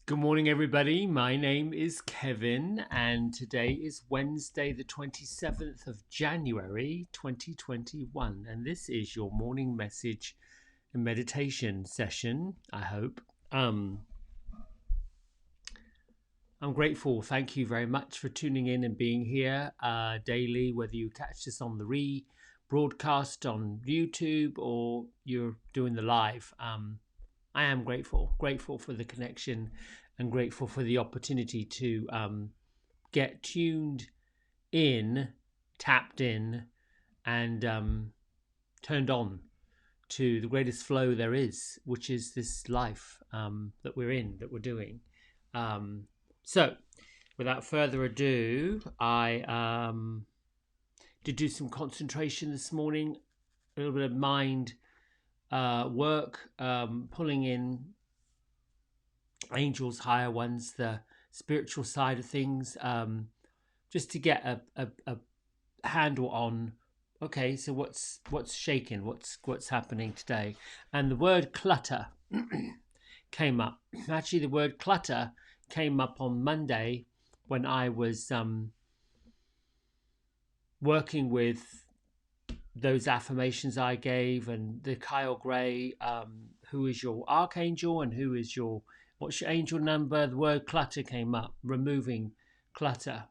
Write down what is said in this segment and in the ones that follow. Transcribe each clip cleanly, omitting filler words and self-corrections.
Good morning, everybody. My name is Kevin, and today is Wednesday, the 27th of January, 2021. And this is your morning message and meditation session, I hope. I'm grateful. Thank you very much for tuning in and being here daily, whether you catch this on the broadcast on YouTube or you're doing the live. I am grateful for the connection and grateful for the opportunity to get tuned in, tapped in, and turned on to the greatest flow there is, which is this life that we're in, that we're doing. So, without further ado, I did do some concentration this morning, a little bit of mind work, pulling in angels, higher ones, the spiritual side of things, just to get a handle on, okay, so what's shaking, what's happening today. And the word clutter came up. Actually, the word clutter came up on Monday when I was working with those affirmations I gave, and the Kyle Gray, who is your archangel and what's your angel number. The word clutter came up, removing clutter.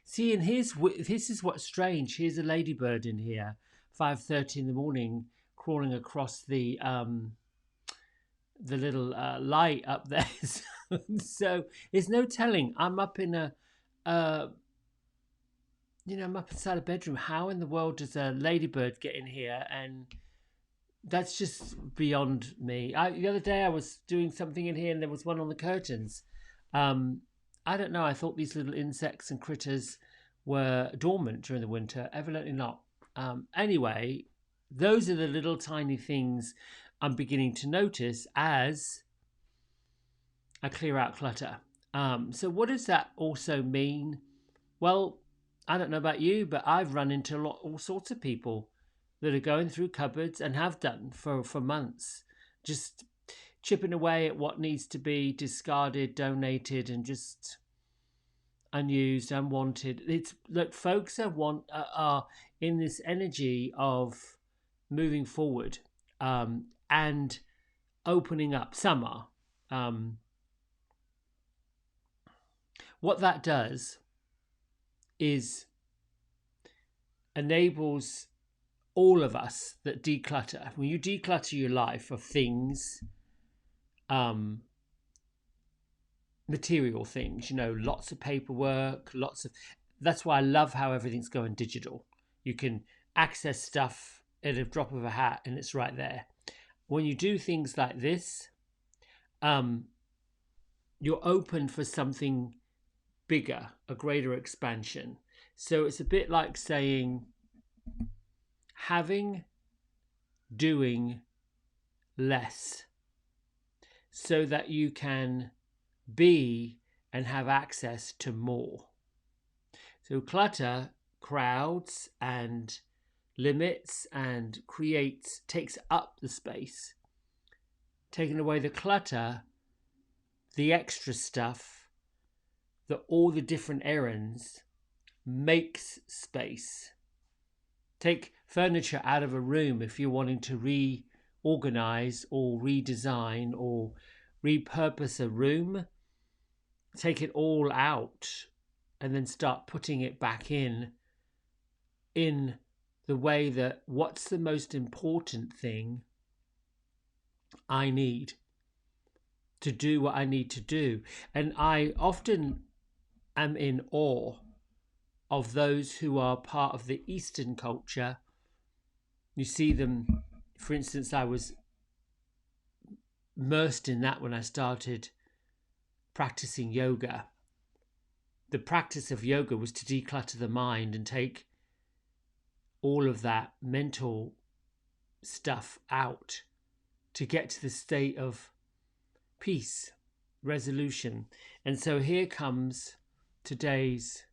See, and this is what's strange. Here's a ladybird in here, 5:30 in the morning, crawling across the little light up there. So there's no telling. I'm up in I'm up inside a bedroom. How in the world does a ladybird get in here? And that's just beyond me. The other day I was doing something in here and there was one on the curtains. I don't know. I thought these little insects and critters were dormant during the winter. Evidently not. Anyway, those are the little tiny things I'm beginning to notice as I clear out clutter. So what does that also mean? Well, I don't know about you, but I've run into all sorts of people that are going through cupboards and have done for months, just chipping away at what needs to be discarded, donated, and just unused, unwanted. It's look, folks are in this energy of moving forward and opening up. Some are. What that does is enables all of us that declutter. When you declutter your life of things, material things, lots of paperwork, that's why I love how everything's going digital. You can access stuff at a drop of a hat and it's right there. When you do things like this, you're open for something bigger, a greater expansion. So it's a bit like saying doing less so that you can be and have access to more. So clutter crowds and limits and takes up the space. Taking away the clutter, the extra stuff, all the different errands makes space. Take furniture out of a room if you're wanting to reorganize or redesign or repurpose a room. Take it all out and then start putting it back in the way that what's the most important thing I need to do what I need to do. And I often am in awe of those who are part of the Eastern culture. You see them, for instance, I was immersed in that when I started practicing yoga. The practice of yoga was to declutter the mind and take all of that mental stuff out to get to the state of peace, resolution. And so here comes today's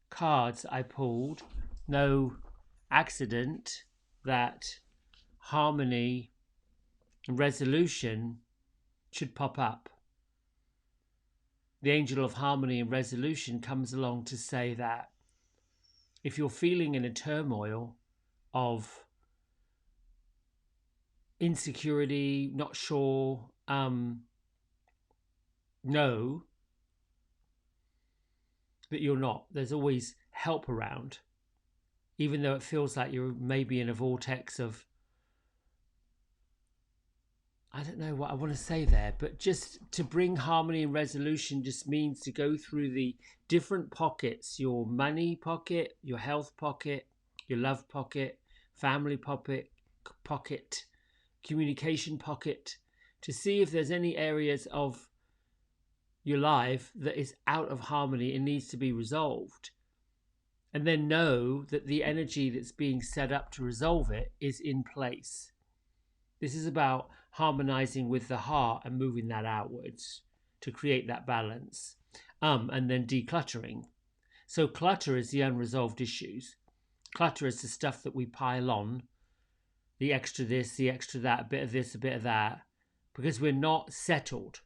cards I pulled. No accident that harmony and resolution should pop up. the angel of harmony and resolution comes along to say that if you're feeling in a turmoil of insecurity, not sure, know that you're not. There's always help around, even though it feels like you're maybe in a vortex of, I don't know what I want to say there, but just to bring harmony and resolution just means to go through the different pockets: your money pocket, your health pocket, your love pocket, family pocket, communication pocket, to see if there's any areas of your life that is out of harmony and needs to be resolved. And then know that the energy that's being set up to resolve it is in place. This is about harmonizing with the heart and moving that outwards to create that balance. And then decluttering. So clutter is the unresolved issues. Clutter is the stuff that we pile on, the extra this, the extra that, a bit of this, a bit of that, because we're not settled.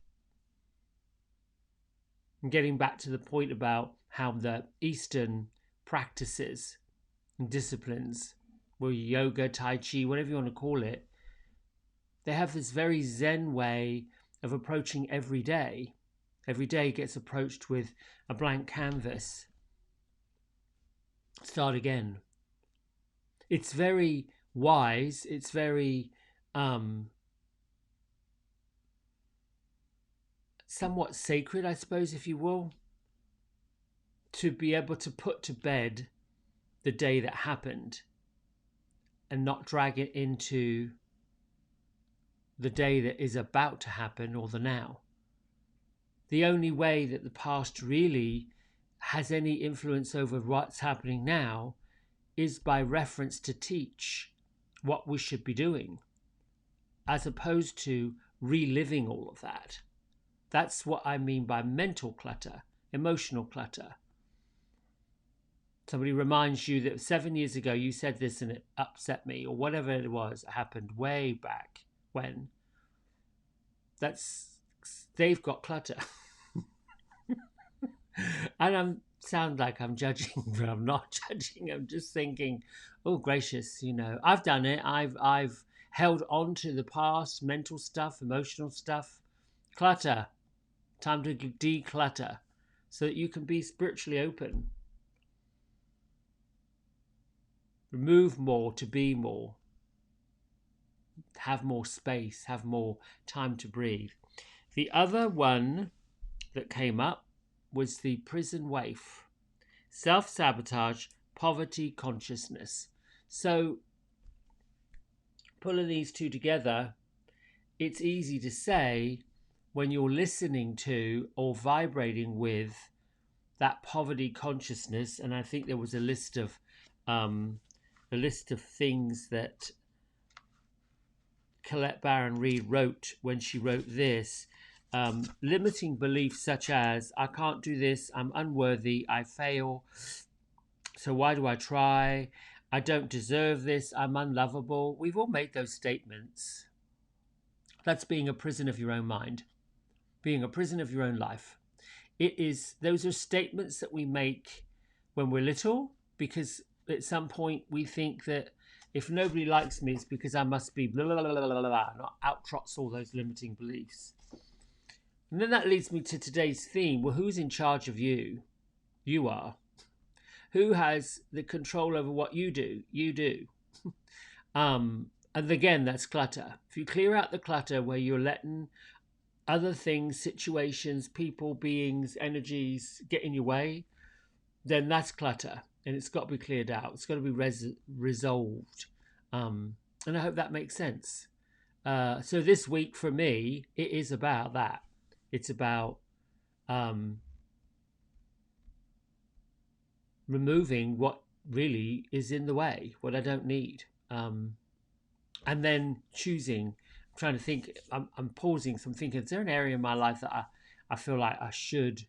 And getting back to the point about how the Eastern practices and disciplines, well, yoga, tai chi, whatever you want to call it, they have this very Zen way of approaching every day. Every day gets approached with a blank canvas. Start again. It's very wise. It's very somewhat sacred, I suppose, if you will, to be able to put to bed the day that happened and not drag it into the day that is about to happen or the now. The only way that the past really has any influence over what's happening now is by reference to teach what we should be doing, as opposed to reliving all of that. That's what I mean by mental clutter, emotional clutter. Somebody reminds you that 7 years ago you said this and it upset me, or whatever it was, it happened way back when. They've got clutter. And I sound like I'm judging, but I'm not judging. I'm just thinking, oh gracious, I've done it. I've held on to the past, mental stuff, emotional stuff. Clutter. Time to declutter so that you can be spiritually open. Remove more to be more. Have more space, have more time to breathe. The other one that came up was the prison waif. Self-sabotage, poverty consciousness. So pulling these two together, it's easy to say when you're listening to or vibrating with that poverty consciousness, and I think there was a list of things that Colette Baron-Reid wrote when she wrote this. Limiting beliefs such as, I can't do this, I'm unworthy, I fail, so why do I try? I don't deserve this, I'm unlovable. We've all made those statements. That's being a prison of your own mind, being a prison of your own life. Those are statements that we make when we're little, because at some point we think that if nobody likes me, it's because I must be blah, blah, blah, blah, blah, blah, and out-trots all those limiting beliefs. And then that leads me to today's theme. Well, who's in charge of you? You are. Who has the control over what you do? You do. And again, that's clutter. If you clear out the clutter where you're letting other things, situations, people, beings, energies get in your way, then that's clutter. And it's got to be cleared out. It's got to be resolved. And I hope that makes sense. So this week for me, it is about that. It's about removing what really is in the way, what I don't need. And then choosing. I'm trying to think, I'm pausing, so I'm thinking, is there an area in my life that I feel like I should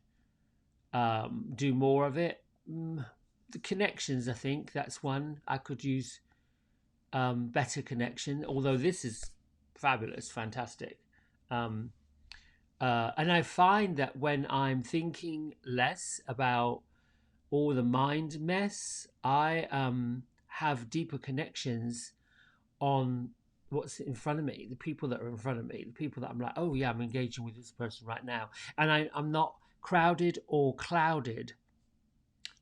do more of it? The connections, I think that's one. I could use better connection, although this is fabulous, fantastic. And I find that when I'm thinking less about all the mind mess, I have deeper connections on what's in front of me, the people that are in front of me, the people that I'm like, oh yeah, I'm engaging with this person right now. And I'm not crowded or clouded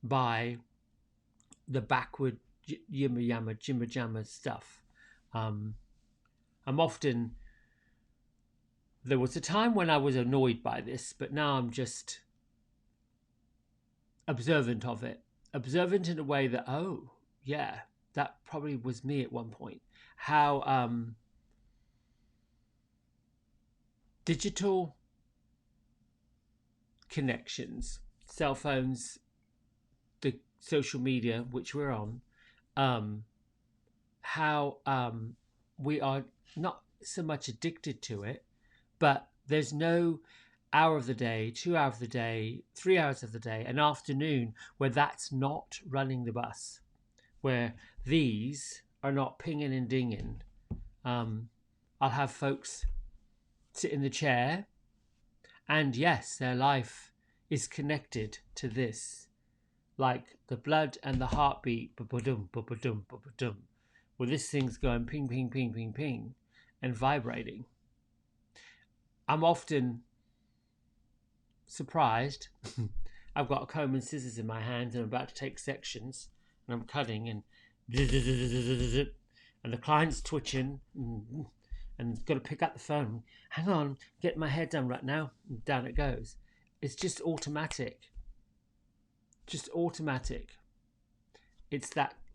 by the backward yimmer yammer, jimmer jammer stuff. Um, I'm often, there was a time when I was annoyed by this, but now I'm just observant of it. Observant in a way that, oh, yeah, that probably was me at one point. How digital connections, cell phones, the social media which we're on, um, how we are not so much addicted to it, but there's no hour of the day, 2 hours of the day, 3 hours of the day, an afternoon where that's not running the bus, where these are not pinging and dinging. I'll have folks sit in the chair, and yes, their life is connected to this, like the blood and the heartbeat, ba-ba-dum, ba-ba-dum, ba-ba-dum, where this thing's going ping, ping, ping, ping, ping, and vibrating. I'm often surprised. I've got a comb and scissors in my hand and I'm about to take sections and I'm cutting and the client's twitching and got to pick up the phone. Hang on, get my hair done right now. And down it goes. It's just automatic. Just automatic. It's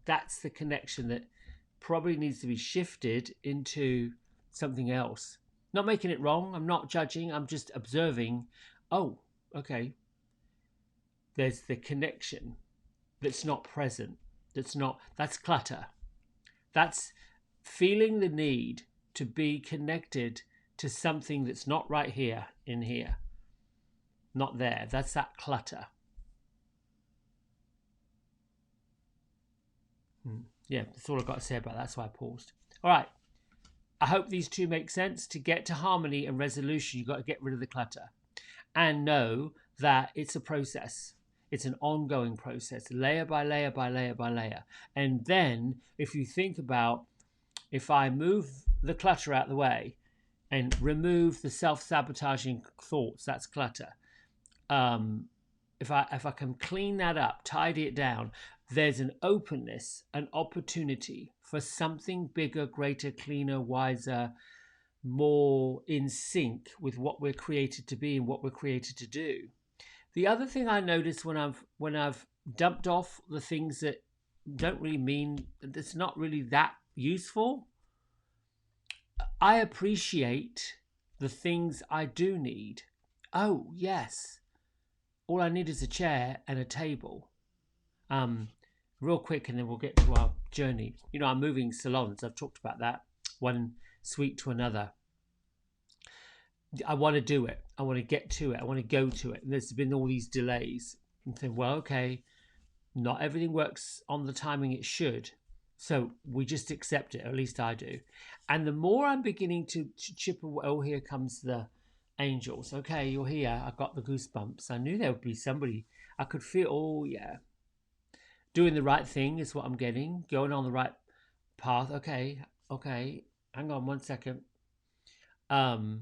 that's the connection that probably needs to be shifted into something else. Not making it wrong. I'm not judging. I'm just observing. Oh, okay. There's the connection that's not present. That's clutter. That's feeling the need to be connected to something that's not right here, in here. Not there. That's that clutter. Yeah, that's all I've got to say about that. That's why I paused. All right. I hope these two make sense. To get to harmony and resolution, you've got to get rid of the clutter and know that it's a process. It's an ongoing process, layer by layer by layer by layer. And then if you think about, if I move the clutter out of the way and remove the self-sabotaging thoughts, that's clutter. If I can clean that up, tidy it down, there's an openness, an opportunity for something bigger, greater, cleaner, wiser, more in sync with what we're created to be and what we're created to do. The other thing I notice when I've dumped off the things that don't really mean, that's not really that useful, I appreciate the things I do need. Oh yes, all I need is a chair and a table. Real quick, and then we'll get to our journey. You know, I'm moving salons. I've talked about that, one suite to another. I want to do it. I want to get to it. I want to go to it. And there's been all these delays. And think, well, okay, not everything works on the timing it should. So we just accept it, or at least I do. And the more I'm beginning to chip away, oh, here comes the angels. Okay, you're here. I got the goosebumps. I knew there would be somebody. I could feel, oh, yeah. Doing the right thing is what I'm getting. Going on the right path. Okay. Hang on 1 second. I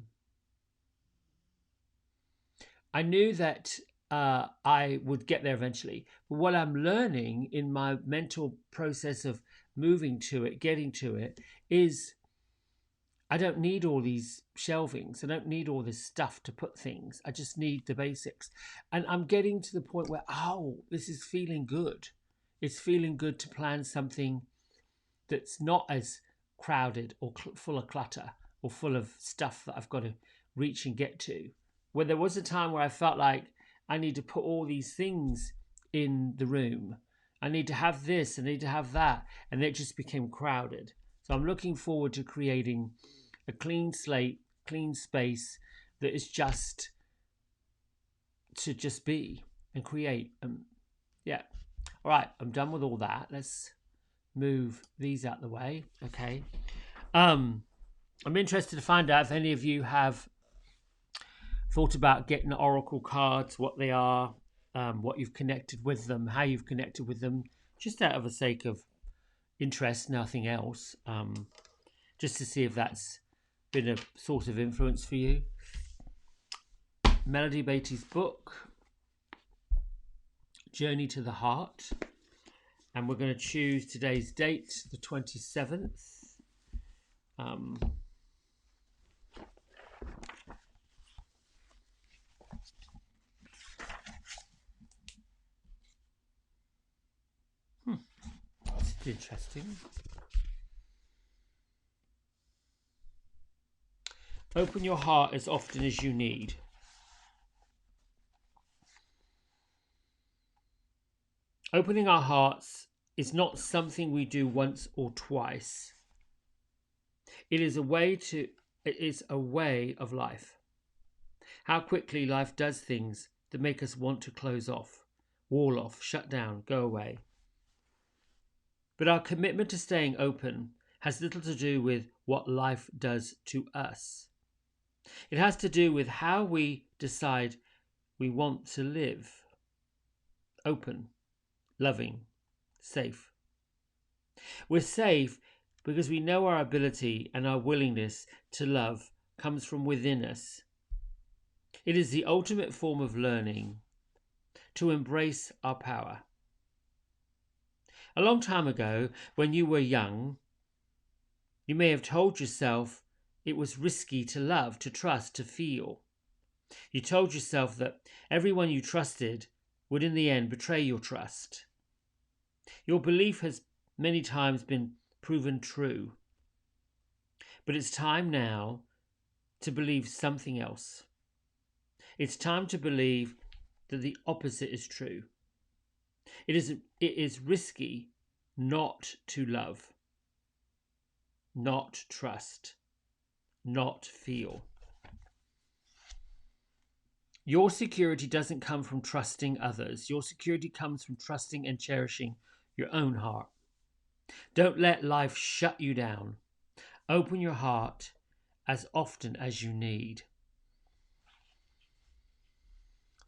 knew that I would get there eventually. But what I'm learning in my mental process of moving to it, getting to it, is I don't need all these shelvings. I don't need all this stuff to put things. I just need the basics. And I'm getting to the point where, oh, this is feeling good. It's feeling good to plan something that's not as crowded or full of clutter or full of stuff that I've got to reach and get to. Where there was a time where I felt like I need to put all these things in the room. I need to have this, I need to have that. And it just became crowded. So I'm looking forward to creating a clean slate, clean space that is just to just be and create. Yeah. All right, I'm done with all that. Let's move these out the way. Okay. I'm interested to find out if any of you have thought about getting oracle cards, what they are, what you've connected with them, how you've connected with them, just out of the sake of interest, nothing else, just to see if that's been a sort of influence for you. Melody Beattie's book, Journey to the Heart, and we're going to choose today's date, the 27th. That's interesting. Open your heart as often as you need. Opening our hearts is not something we do once or twice. It is a way of life. How quickly life does things that make us want to close off, wall off, shut down, go away. But our commitment to staying open has little to do with what life does to us. It has to do with how we decide we want to live. Open, loving, safe. We're safe because we know our ability and our willingness to love comes from within us. It is the ultimate form of learning to embrace our power. A long time ago, when you were young, you may have told yourself it was risky to love, to trust, to feel. You told yourself that everyone you trusted would in the end betray your trust. Your belief has many times been proven true. But it's time now to believe something else. It's time to believe that the opposite is true. It is risky not to love, not trust, not feel. Your security doesn't come from trusting others. Your security comes from trusting and cherishing your own heart. Don't let life shut you down. Open your heart as often as you need.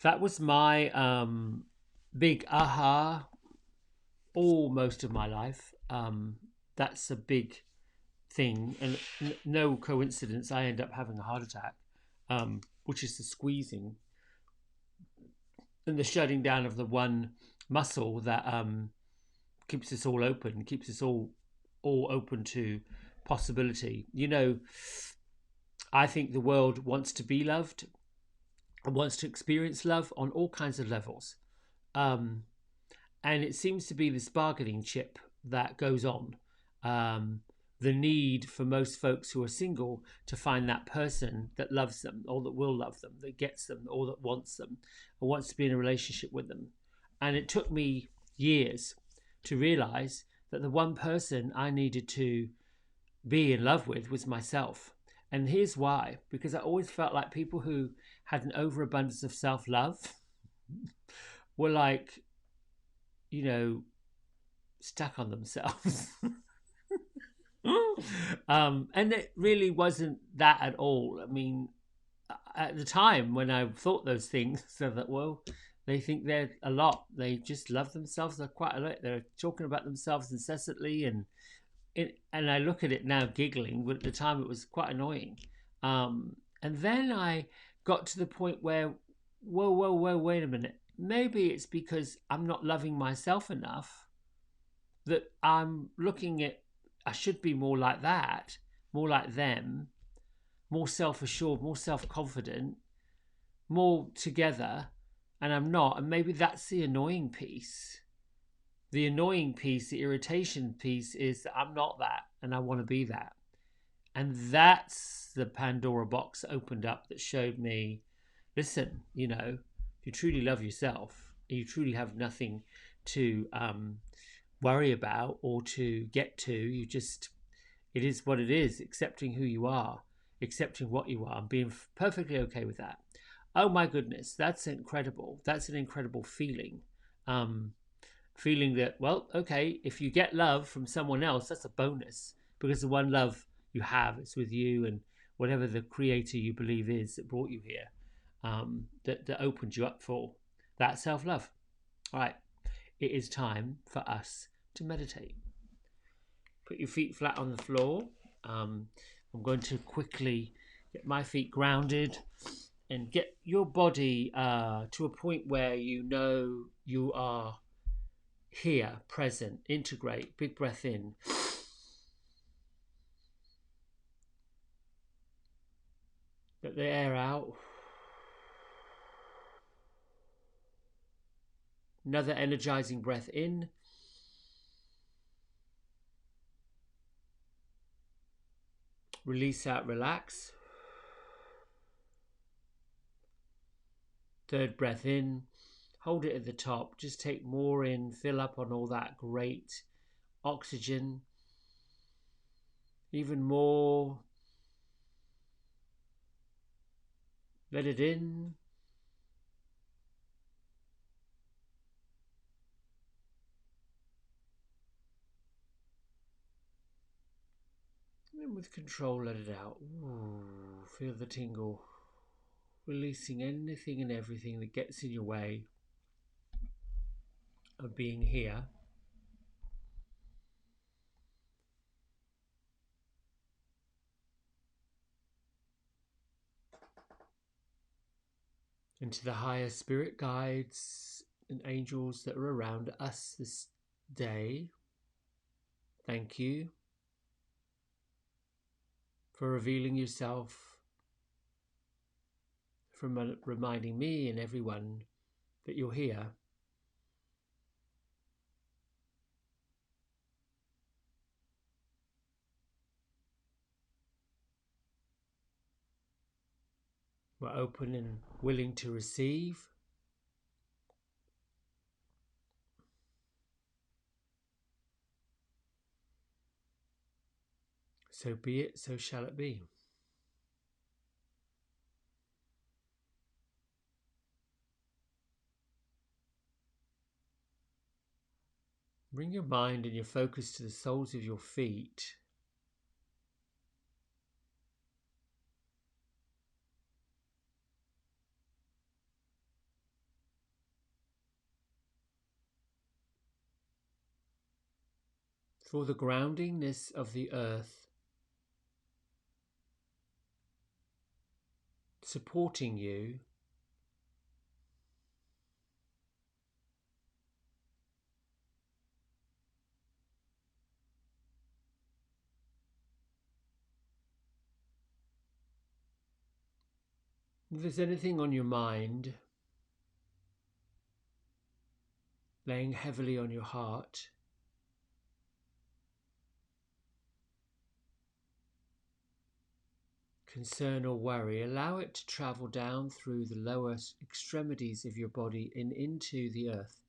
That was my big aha all most of my life. That's a big thing, and no coincidence I end up having a heart attack, which is the squeezing and the shutting down of the one muscle that keeps us all open, keeps us all open to possibility. You know, I think the world wants to be loved and wants to experience love on all kinds of levels. And it seems to be this bargaining chip that goes on. The need for most folks who are single to find that person that loves them, or that will love them, that gets them, or that wants them, or wants to be in a relationship with them. And it took me years to realize that the one person I needed to be in love with was myself. And here's why: because I always felt like people who had an overabundance of self-love were like, you know, stuck on themselves. And it really wasn't that at all. I mean, at the time when I thought those things, so that, well, they think they're a lot. They just love themselves. They're quite a lot. They're talking about themselves incessantly, and I look at it now giggling, but at the time it was quite annoying. And then I got to the point where, whoa, wait a minute. Maybe it's because I'm not loving myself enough that I'm looking at, I should be more like that, more like them, more self-assured, more self-confident, more together, and I'm not. And maybe that's the annoying piece. The annoying piece, the irritation piece, is that I'm not that and I want to be that. And that's the Pandora box opened up that showed me, listen, you know, if you truly love yourself, you truly have nothing to worry about or to get to. You just, it is what it is, accepting who you are, accepting what you are, and being perfectly okay with that. Oh my goodness, that's incredible. That's an incredible feeling. Feeling that, well, okay, if you get love from someone else, that's a bonus, because the one love you have, it's with you and whatever the creator you believe is that brought you here. that opened you up for that self-love. All right, it is time for us to meditate. Put your feet flat on the floor. I'm going to quickly get my feet grounded and get your body to a point where you know you are here, present. Integrate. Big breath in. Let the air out. Another energizing breath in. Release out, relax. Third breath in. Hold it at the top. Just take more in. Fill up on all that great oxygen. Even more. Let it in. And with control, let it out. Ooh, feel the tingle. Releasing anything and everything that gets in your way of being here. And to the higher spirit guides and angels that are around us this day, thank you for revealing yourself, for reminding me and everyone that you're here. We're open and willing to receive. So be it, so shall it be. Bring your mind and your focus to the soles of your feet. For the groundingness of the earth supporting you, if there's anything on your mind, laying heavily on your heart, concern or worry, allow it to travel down through the lower extremities of your body and into the earth.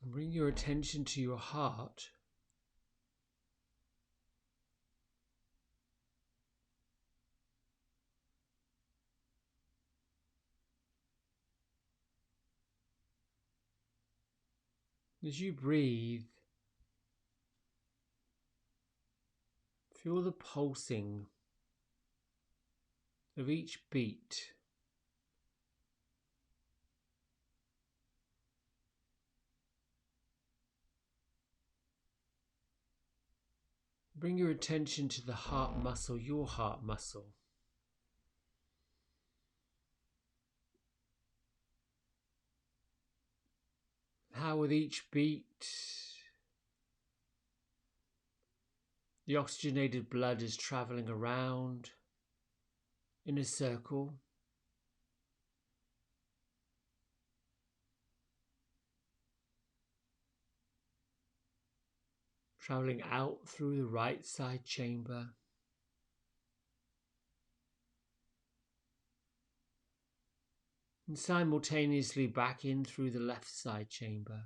And bring your attention to your heart. As you breathe, feel the pulsing of each beat. Bring your attention to the heart muscle, your heart muscle. How with each beat, the oxygenated blood is traveling around in a circle. Traveling out through the right side chamber. and simultaneously back in through the left side chamber.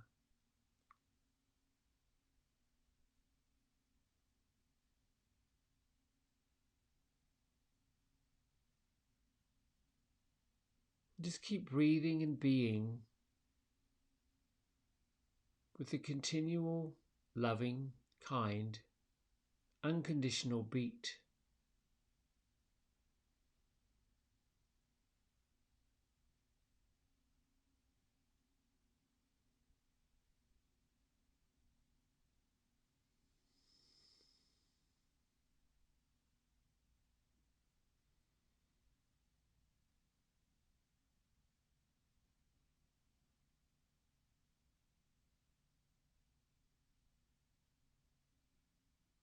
Just keep breathing and being with the continual, loving, kind, unconditional beat.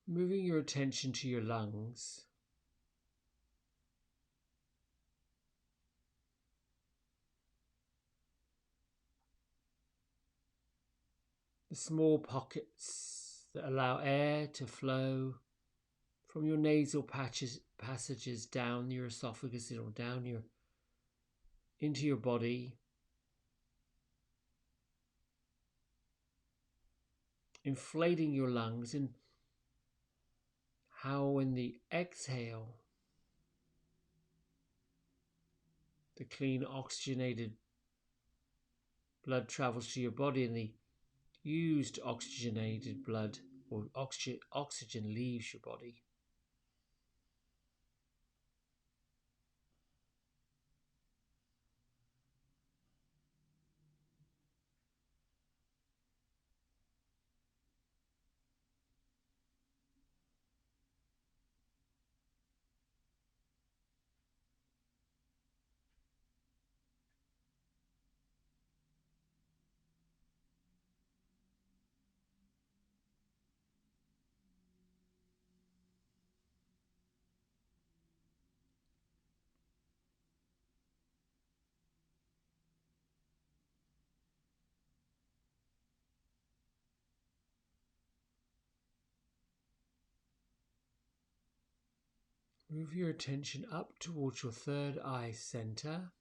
Moving your attention to your lungs. The small pockets that allow air to flow from your nasal passages down your esophagus or down into your body, inflating your lungs, and how when the exhale, the clean oxygenated blood travels to your body and the used oxygenated blood or oxygen leaves your body. Move your attention up towards your third eye center.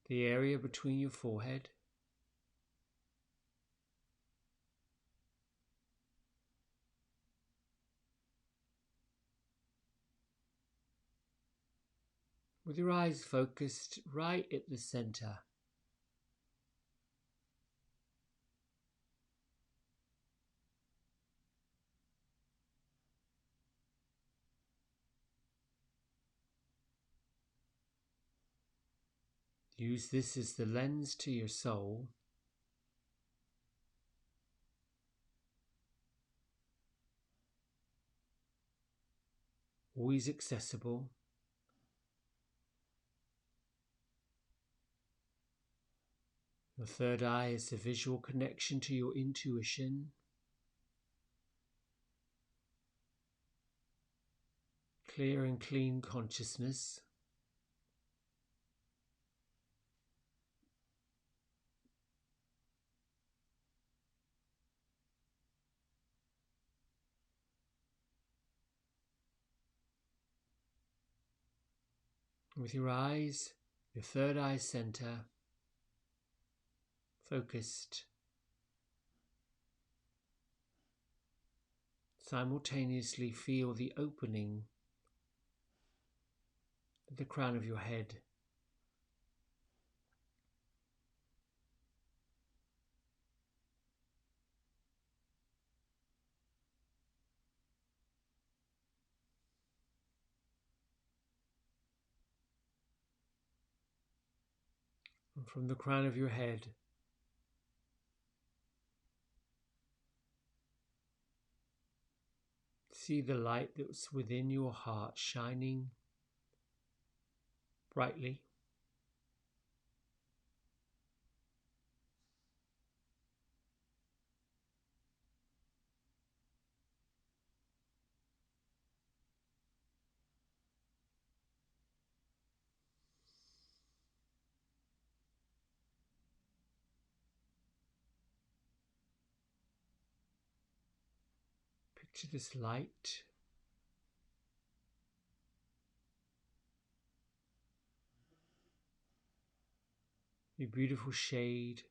The area between your forehead. With your eyes focused right at the center. Use this as the lens to your soul. Always accessible. Your third eye is the visual connection to your intuition. Clear and clean consciousness. With your eyes, your third eye center, focused. Simultaneously feel the opening at the crown of your head. And from the crown of your head, see the light that's within your heart shining brightly. Picture this light your beautiful shade.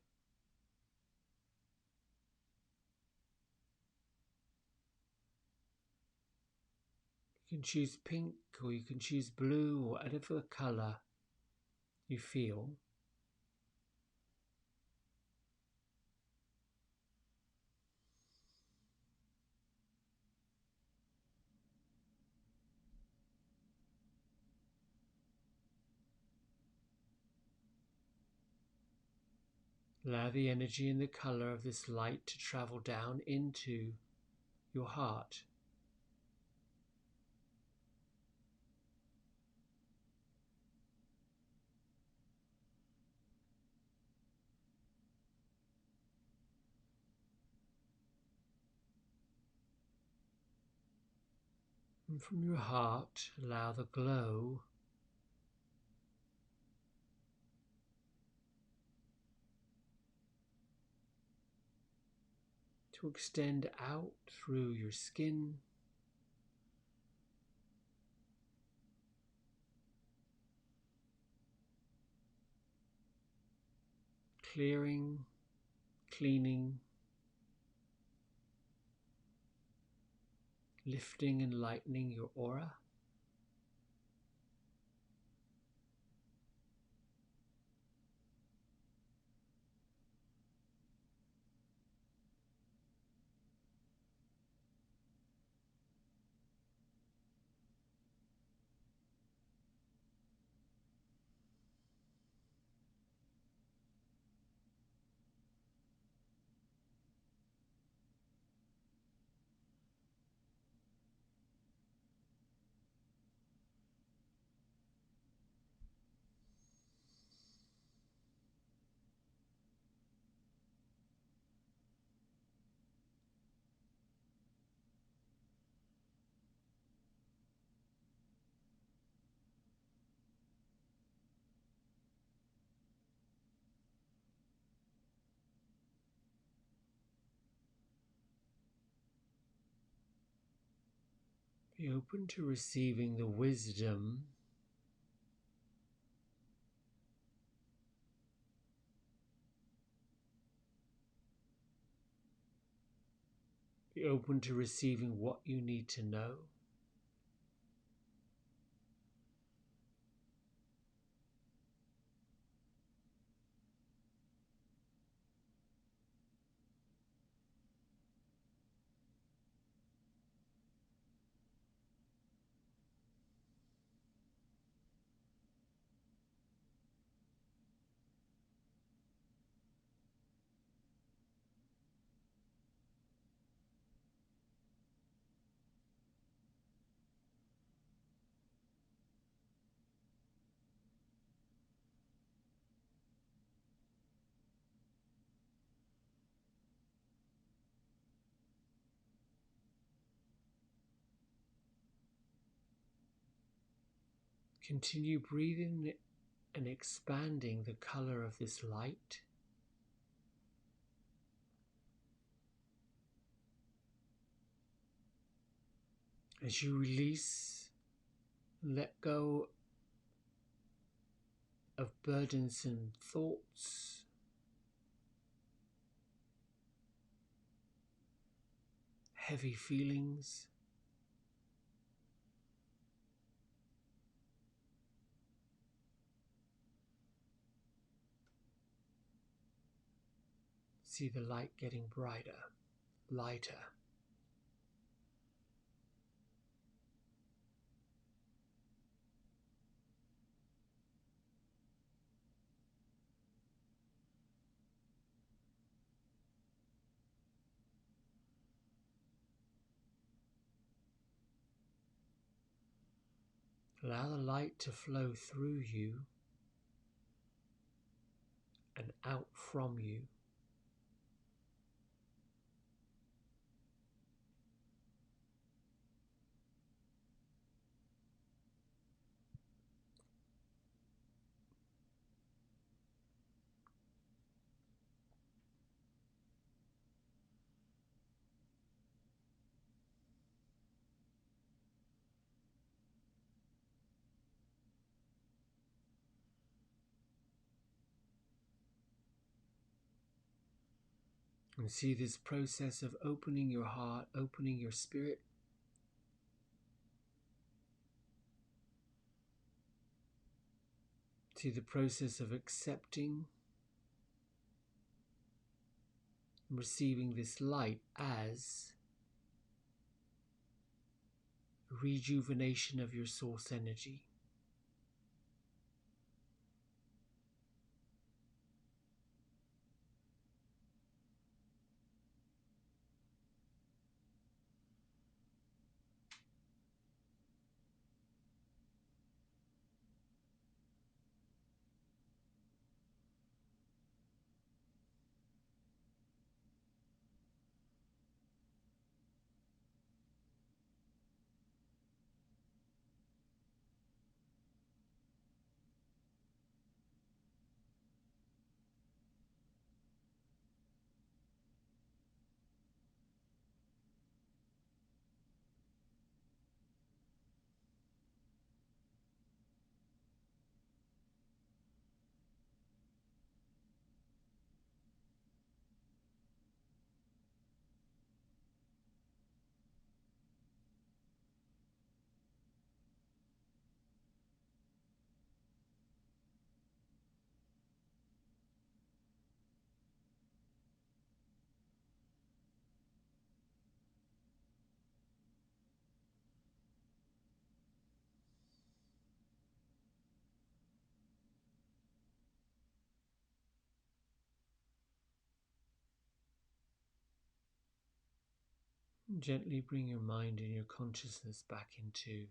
You can choose pink or you can choose blue or whatever colour you feel. Allow the energy and the colour of this light to travel down into your heart. And from your heart, allow the glow to extend out through your skin, clearing, cleaning, lifting and lightening your aura. Be open to receiving the wisdom be open to receiving what you need to know. Continue breathing and expanding the color of this light. As you release, let go of burdensome thoughts, heavy feelings, see the light getting brighter, lighter. Allow the light to flow through you and out from you. And see this process of opening your heart, opening your spirit. See the process of accepting and receiving this light as a rejuvenation of your source energy. Gently bring your mind and your consciousness back into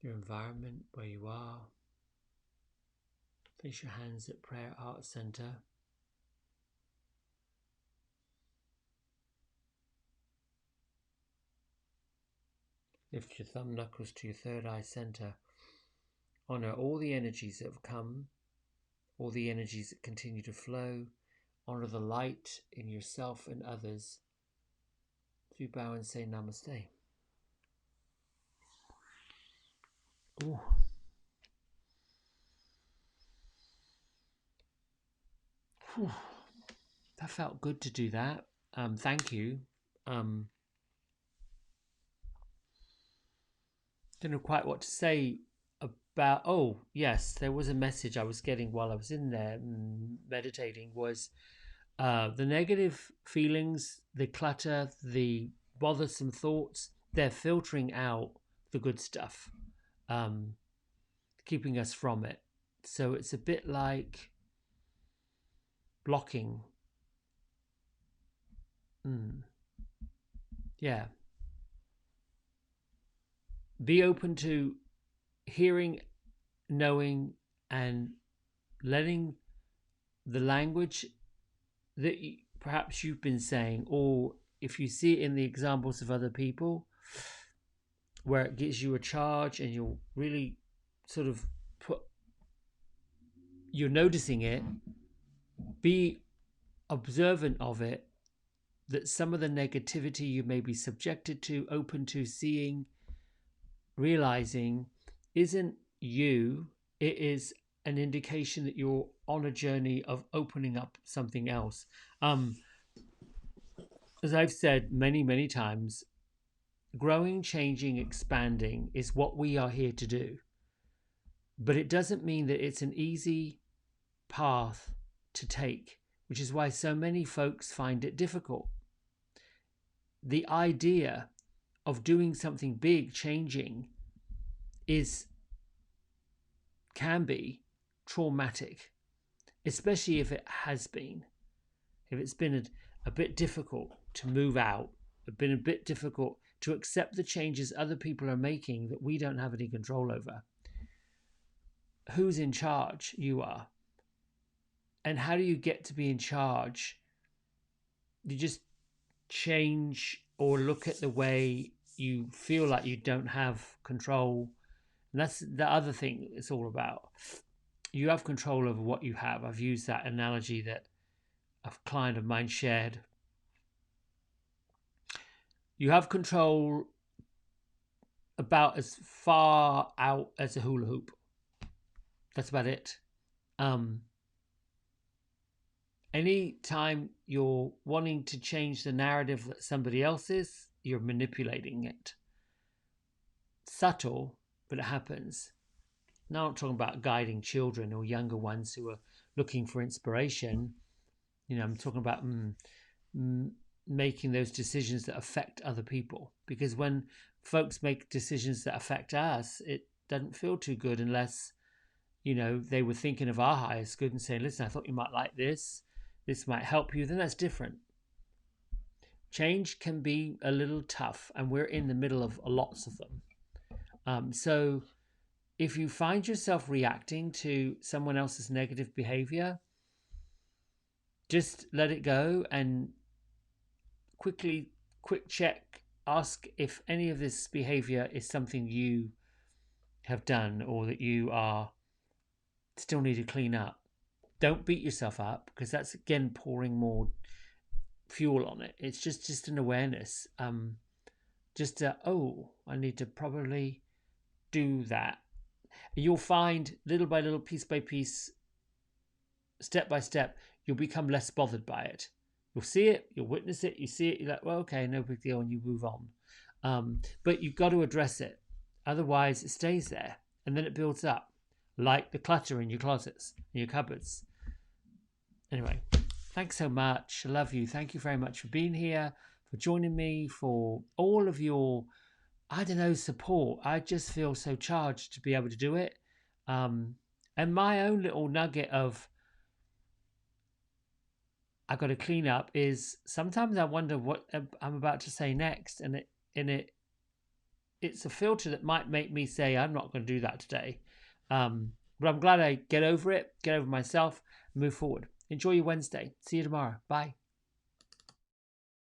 your environment where you are. Place your hands at Prayer Art Center. Lift your thumb knuckles to your third eye center. Honor all the energies that have come, all the energies that continue to flow. Honor the light in yourself and others. Do bow and say namaste. Ooh. Whew. That felt good to do that. Thank you. Don't know quite what to say about. Oh, yes, there was a message I was getting while I was in there meditating. Was the negative feelings, the clutter, the bothersome thoughts? They're filtering out the good stuff, keeping us from it. So it's a bit like blocking. Yeah. Be open to hearing, knowing, and letting the language that perhaps you've been saying, or if you see it in the examples of other people, where it gives you a charge and you're really sort of you're noticing it, be observant of it, that some of the negativity you may be subjected to, open to seeing, realizing isn't you, it is an indication that you're on a journey of opening up something else. As I've said many times, growing, changing, expanding is what we are here to do. But it doesn't mean that it's an easy path to take, which is why so many folks find it difficult. The idea of doing something big, changing, can be traumatic, especially if it has been. If it's been a bit difficult to move out, it's been a bit difficult to accept the changes other people are making that we don't have any control over. Who's in charge? You are. And how do you get to be in charge? You just change or look at the way you feel like you don't have control. And that's the other thing it's all about. You have control over what you have. I've used that analogy that a client of mine shared. You have control about as far out as a hula hoop. That's about it. Any time you're wanting to change the narrative that somebody else is, you're manipulating it. Subtle, but it happens. Now I'm talking about guiding children or younger ones who are looking for inspiration. I'm talking about making those decisions that affect other people. Because when folks make decisions that affect us, it doesn't feel too good unless, they were thinking of our highest good and saying, listen, I thought you might like this. This might help you. Then that's different. Change can be a little tough, and we're in the middle of lots of them. So if you find yourself reacting to someone else's negative behavior, just let it go and quick check, ask if any of this behavior is something you have done or that you are still need to clean up. Don't beat yourself up, because that's again pouring more fuel on it. It's just an awareness. I need to probably do that. You'll find little by little, piece by piece, step by step, you'll become less bothered by it. You'll see it, you'll witness it, you see it, you're like, well, okay, no big deal, and you move on. But you've got to address it. Otherwise, it stays there, and then it builds up, like the clutter in your closets, in your cupboards. Anyway, thanks so much. I love you. Thank you very much for being here, for joining me, for all of your, support. I just feel so charged to be able to do it. And my own little nugget of I got to clean up is sometimes I wonder what I'm about to say next, and it's a filter that might make me say I'm not going to do that today. But I'm glad I get over it, get over myself, move forward. Enjoy your Wednesday. See you tomorrow. Bye.